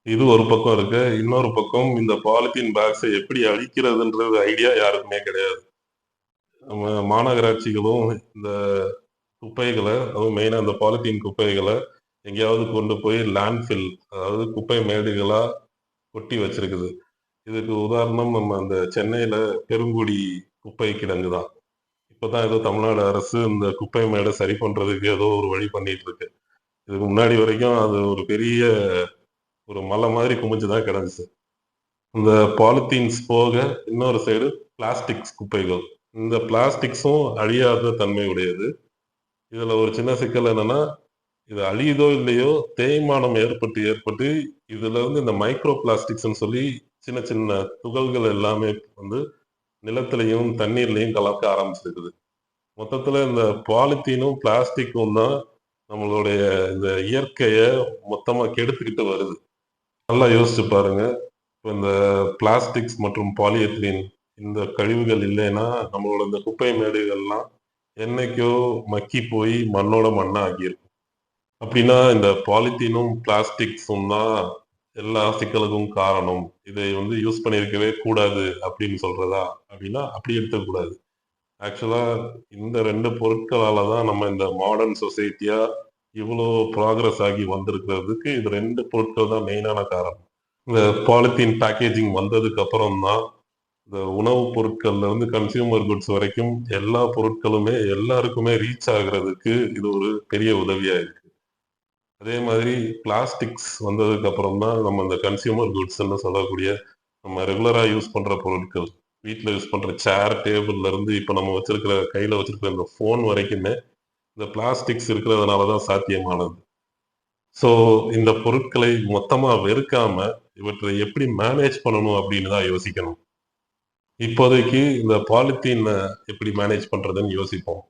இது ஒரு பக்கம் இருக்கு. இன்னொரு பக்கம் இந்த பாலித்தீன் பேக்ஸ எப்படி அழிக்கிறதுன்றது ஐடியா யாருக்குமே கிடையாது. நம்ம மாநகராட்சிகளும் இந்த குப்பைகள, அதுவும் மெயினா இந்த பாலித்தீன் குப்பைகள எங்கேயாவது கொண்டு போய் லேண்ட்ஃபில், அதாவது குப்பை மேடுகளா கொட்டி வச்சிருக்குது. இதுக்கு உதாரணம் நம்ம அந்த சென்னையில பெருங்குடி குப்பை கிடங்கு தான். இப்பதான் ஏதோ தமிழ்நாடு அரசு இந்த குப்பை மேட சரி பண்றதுக்கு ஏதோ ஒரு வழி பண்ணிட்டு இருக்கு. இதுக்கு முன்னாடி வரைக்கும் அது ஒரு பெரிய ஒரு மலை மாதிரி குமிஞ்சு தான் கிடந்துச்சு. இந்த பாலித்தீன்ஸ் போக இன்னொரு சைடு பிளாஸ்டிக்ஸ் குப்பைகள். இந்த பிளாஸ்டிக்ஸும் அழியாத தன்மை உடையது. இதுல ஒரு சின்ன சிக்கல் என்னன்னா, இது அழியுதோ இல்லையோ தேய்மானம் ஏற்பட்டு ஏற்பட்டு இதுல இருந்து இந்த மைக்ரோ பிளாஸ்டிக்ஸ்ன்னு சொல்லி சின்ன சின்ன துகள்கள் எல்லாமே வந்து நிலத்திலையும், தண்ணீர்லயும் கலக்க ஆரம்பிச்சிருக்குது. மொத்தத்துல இந்த பாலித்தீனும், பிளாஸ்டிக்கும் தான் நம்மளுடைய இந்த இயற்கைய மொத்தமா கெடுத்துக்கிட்டு வருது. நல்லா யோசிச்சு பாருங்க. இப்ப இந்த பிளாஸ்டிக்ஸ் மற்றும் பாலிஎத்திலீன் இந்த கழிவுகள் இல்லைன்னா, நம்மளோட இந்த குப்பை மேடுகள்லாம் என்னைக்கோ மக்கி போய் மண்ணோட மண்ணா ஆகியிருக்கும். அப்படின்னா இந்த பாலித்தீனும், பிளாஸ்டிக்ஸும் தான் எல்லா சிக்கலுக்கும் காரணம். இதை வந்து யூஸ் பண்ணியிருக்கவே கூடாது அப்படின்னு சொல்றதா? அப்படின்னா அப்படி எடுத்துக்கக்கூடாது. ஆக்சுவலா இந்த 2 பொருட்களால தான் நம்ம இந்த மாடர்ன் சொசைட்டியா இவ்வளோ ப்ராக்ரஸ் ஆகி வந்திருக்கிறதுக்கு இது 2 பொருட்கள் தான் மெயினான காரணம். இந்த பாலித்தீன் பேக்கேஜிங் வந்ததுக்கு அப்புறம் தான் இந்த உணவுப் பொருட்கள்ல இருந்து கன்சியூமர் குட்ஸ் வரைக்கும் எல்லா பொருட்களுமே எல்லாருக்குமே ரீச் ஆகுறதுக்கு இது ஒரு பெரிய உதவியா இருக்கு. அதே மாதிரி பிளாஸ்டிக்ஸ் வந்ததுக்கு அப்புறம் தான் நம்ம இந்த கன்சியூமர் குட்ஸ்ன்னு சொல்லக்கூடிய நம்ம ரெகுலரா யூஸ் பண்ற பொருட்கள், வீட்ல யூஸ் பண்ற சேர், டேபிள்ல இருந்து இப்ப நம்ம வச்சிருக்கிற கையில வச்சிருக்கிற இந்த ஃபோன் வரைக்குமே இந்த பிளாஸ்டிக்ஸ் இருக்கிறதுனால தான் சாத்தியமானது. ஸோ இந்த பொருட்களை மொத்தமா வெறுக்காம இவற்றை எப்படி மேனேஜ் பண்ணணும் அப்படின்னு தான் யோசிக்கணும். இப்போதைக்கு இந்த பாலித்தீன எப்படி மேனேஜ் பண்றதுன்னு யோசிப்போம்.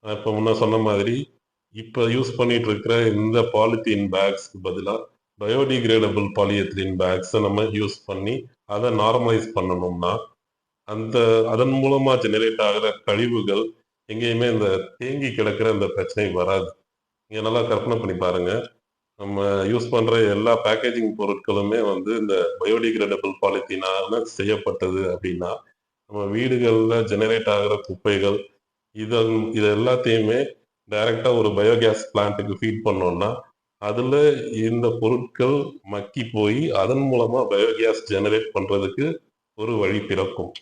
நான் இப்ப முன்ன சொன்ன மாதிரி, இப்ப யூஸ் பண்ணிட்டு இருக்கிற இந்த பாலித்தீன் பேக்ஸ்க்கு பதிலா பயோடிகிரேடபிள் பாலிஎத்திலீன் பேக்ஸ நம்ம யூஸ் பண்ணி, அத நார்மலைஸ் பண்ணணும்னா, அந்த அதன் மூலமா ஜெனரேட் ஆகுற கழிவுகள் எங்கேயுமே இந்த தேங்கி கிடக்கிற இந்த பிரச்சனை வராது. நீங்க நல்லா கற்பனை பண்ணி பாருங்க. நம்ம யூஸ் பண்ற எல்லா பேக்கேஜிங் பொருட்களுமே வந்து இந்த பயோடிகிரேடபிள் பாலித்தீனால செய்யப்பட்டது அப்படின்னா, நம்ம வீடுகள்ல ஜெனரேட் ஆகுற குப்பைகள், இது எல்லாத்தையுமே டைரக்ட்டா ஒரு பயோகேஸ் பிளான்ட்க்கு ஃபீட் பண்ணோம்னா, அதுல இந்த பொருட்கள் மக்கி போய், அதன் மூலமா பயோகேஸ் ஜெனரேட் பண்றதுக்கு ஒரு வழி பிறக்கும்.